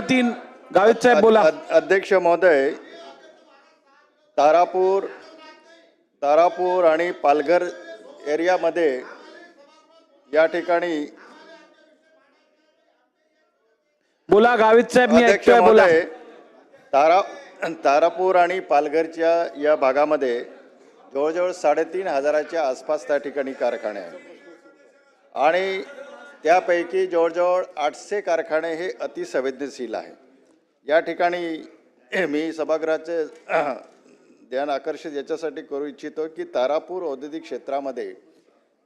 3 गावित साहेब बोला। अध्यक्ष महोदय, तारापूर आणि पालघर एरियामध्ये या ठिकाणी बोला गावित साहेब, मी अध्यक्ष ऐकतोय, बोला। महोदय, तारापूर आणि पालघरच्या या भागामध्ये जवळजवळ 3,500च्या आसपास त्या ठिकाणी कारखाने आहेत आणि त्यापैकी जवळजवळ 800 कारखाने हे अतिसंवेदनशील आहे। या ठिकाणी मी सभागृहाचे ध्यान आकर्षित याच्यासाठी करू इच्छितो की तारापूर औद्योगिक क्षेत्रामध्ये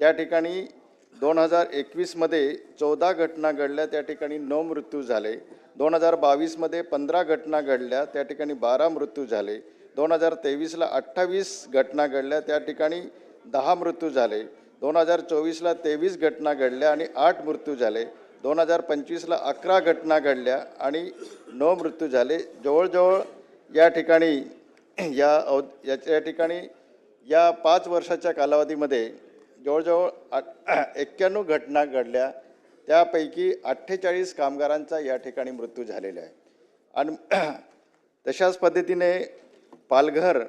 त्या ठिकाणी 2021 मध्ये 14 घटना घडल्या, त्या ठिकाणी 9 मृत्यू झाले। 2022 मध्ये 15 घटना घडल्या, त्या ठिकाणी 12 मृत्यू झाले। 2023 ला 28 घटना घडल्या, त्या ठिकाणी 10 मृत्यू झाले। 2024 ला 23 घटना घडल्या आणि 8 मृत्यू झाले। 2025 ला 11 घटना घडल्या आणि 9 मृत्यू झाले। जवळजवळ या ठिकाणी या ठिकाणी या 5 वर्षाच्या कालावधीमध्ये जवळजवळ 91 घटना घडल्या, त्यापैकी 48 कामगारांचा या ठिकाणी मृत्यू झालेला आहे। आणि तशाच पद्धतीने पालघर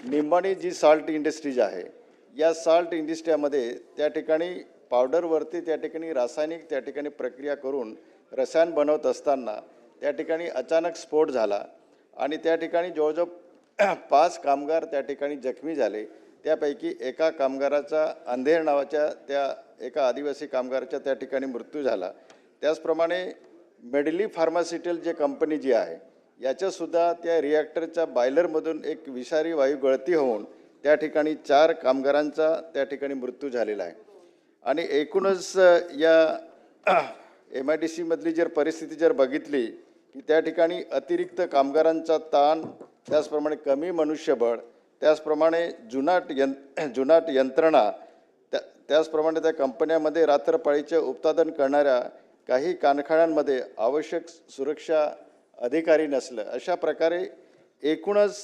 निंबाणी जी सॉल्ट इंडस्ट्रीज आहे, या सॉल्ट इंडस्ट्रीमध्ये त्या ठिकाणी पावडरवरती त्या ठिकाणी रासायनिक त्या ठिकाणी प्रक्रिया करून रसायन बनवत असताना त्या ठिकाणी अचानक स्फोट झाला आणि त्या ठिकाणी जवळजवळ 5 कामगार त्या ठिकाणी जखमी झाले। त्यापैकी एका कामगाराचा अंधेर नावाच्या त्या एका आदिवासी कामगाराचा त्या ठिकाणी मृत्यू झाला। त्याचप्रमाणे मेडली फार्मास्युटिकल जे कंपनी जी आहे, याच्यासुद्धा त्या रिॲक्टरच्या बॉयलरमधून एक विषारी वायू गळती होऊन त्या ठिकाणी 4 कामगारांचा त्या ठिकाणी मृत्यू झालेला आहे। आणि एकूणच या MIDC मधली जर परिस्थिती जर बघितली की त्या ठिकाणी अतिरिक्त कामगारांचा ताण, त्याचप्रमाणे कमी मनुष्यबळ, त्याचप्रमाणे जुनाट यंत्रणा, त्याचप्रमाणे त्या कंपन्यामध्ये रात्रपाळीचे उत्पादन करणाऱ्या काही कारखान्यांमध्ये आवश्यक सुरक्षा अधिकारी नसलं, अशा प्रकारे एकूणच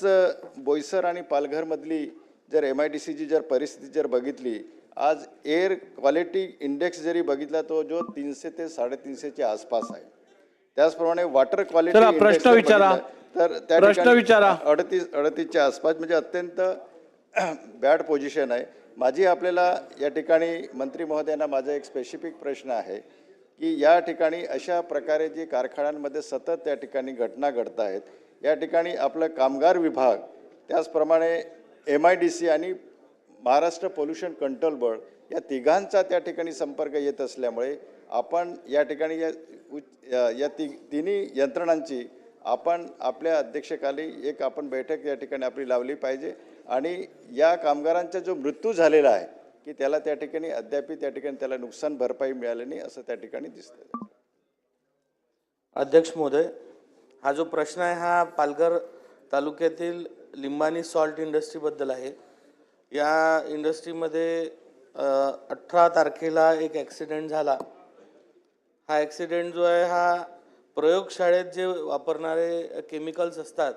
बोईसर आणि पालघरमधली जर MIDCची जर परिस्थिती जर बघितली, आज एअर क्वालिटी इंडेक्स जरी बघितला तो जो 300 ते 350च्या आसपास आहे। त्याचप्रमाणे वॉटर क्वालिटी इंडेक्स प्रश्न विचारा, तर त्या प्रश्न विचारा। 38च्या आसपास, म्हणजे अत्यंत बॅड पोझिशन आहे। माझी आपल्याला या ठिकाणी मंत्री महोदयांना माझा एक स्पेसिफिक प्रश्न आहे की या ठिकाणी अशा प्रकारे जे कारखान्यांमध्ये सतत त्या ठिकाणी घटना घडत आहेत, या ठिकाणी आपलं कामगार विभाग, त्याचप्रमाणे MIDC आणि महाराष्ट्र पोल्युशन कंट्रोल बोर्ड या तिघांचा त्या ठिकाणी संपर्क येत असल्यामुळे आपण या ठिकाणी या तिन्ही यंत्रणांची आपण आपल्या अध्यक्षतेखाली एक आपण बैठक या ठिकाणी आपली लावली पाहिजे आणि या कामगारांचा जो मृत्यू झालेला आहे की त्याला त्या ठिकाणी अद्याप त्या ठिकाणी त्याला नुकसान भरपाई मिळाली नाही असं त्या ठिकाणी दिसतं। अध्यक्ष महोदय, हा जो प्रश्न आहे हा पालघर तालुक्यातील लिंबानी सॉल्ट इंडस्ट्रीबद्दल आहे। या इंडस्ट्रीमध्ये 18 तारखेला एक ॲक्सिडेंट झाला। हा ॲक्सिडेंट जो आहे हा प्रयोगशाळेत जे वापरणारे केमिकल्स असतात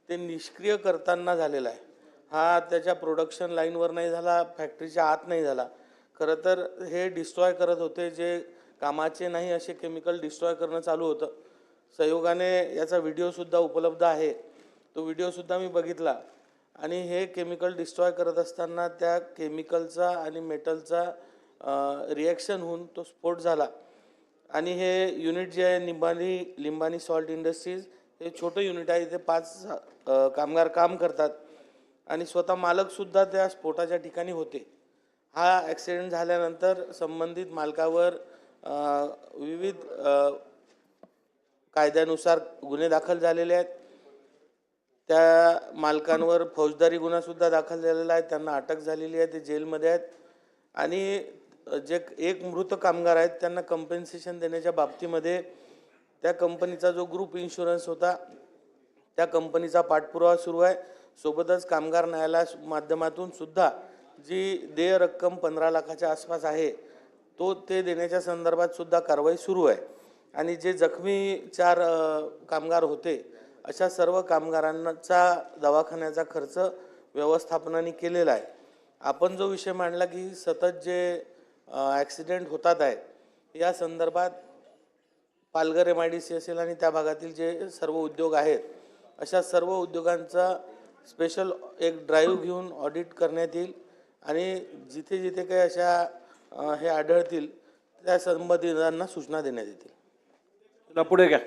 ते निष्क्रिय करताना झालेला आहे। हा त्याच्या प्रोडक्शन लाईनवर नाही झाला, फॅक्टरीच्या आत नाही झाला। खरं तर हे डिस्ट्रॉय करत होते, जे कामाचे नाही असे केमिकल डिस्ट्रॉय करणं चालू होतं। संयोगाने याचा व्हिडिओसुद्धा उपलब्ध आहे, तो व्हिडिओसुद्धा मी बघितला आणि हे केमिकल डिस्ट्रॉय करत असताना त्या केमिकलचा आणि मेटलचा रिॲक्शन होऊन तो स्फोट झाला। आणि हे युनिट जे आहे लिंबानी सॉल्ट इंडस्ट्रीज हे छोटं युनिट आहे, इथे 5 कामगार काम करतात आणि स्वतः मालकसुद्धा त्या स्फोटाच्या ठिकाणी होते। हा ॲक्सिडेंट झाल्यानंतर संबंधित मालकावर विविध कायद्यानुसार गुन्हे दाखल झालेले आहेत। त्या मालकांवर फौजदारी गुन्हासुद्धा दाखल झालेला आहे, त्यांना अटक झालेली आहे, ते जेलमध्ये आहेत। आणि जे एक मृत कामगार आहेत त्यांना कंपेन्सेशन देण्याच्या बाबतीमध्ये त्या कंपनीचा जो ग्रुप इन्शुरन्स होता त्या कंपनीचा पाठपुरावा सुरू आहे। सोबतच कामगार न्यायालया माध्यमातून सुद्धा जी देय रक्कम 15 लाखाच्या आसपास आहे ते देण्याच्या संदर्भात सुद्धा कारवाई सुरू आहे। आणि जे जखमी 4 कामगार होते अशा सर्व कामगारांचा दवाखान्याचा खर्च व्यवस्थापनाने केलेला आहे। आपण जो विषय मांडला की सतत जे ॲक्सिडेंट होतात आहे या संदर्भात पालघर MIDC असेल आणि त्या भागातील जे सर्व उद्योग आहेत अशा सर्व उद्योगांचा स्पेशल एक ड्राईव्ह घेऊन ऑडिट करण्यात येईल आणि जिथे जिथे काही अशा हे आढळतील त्या संबंधितांना सूचना देण्यात येतील. तुला पुढे घ्या.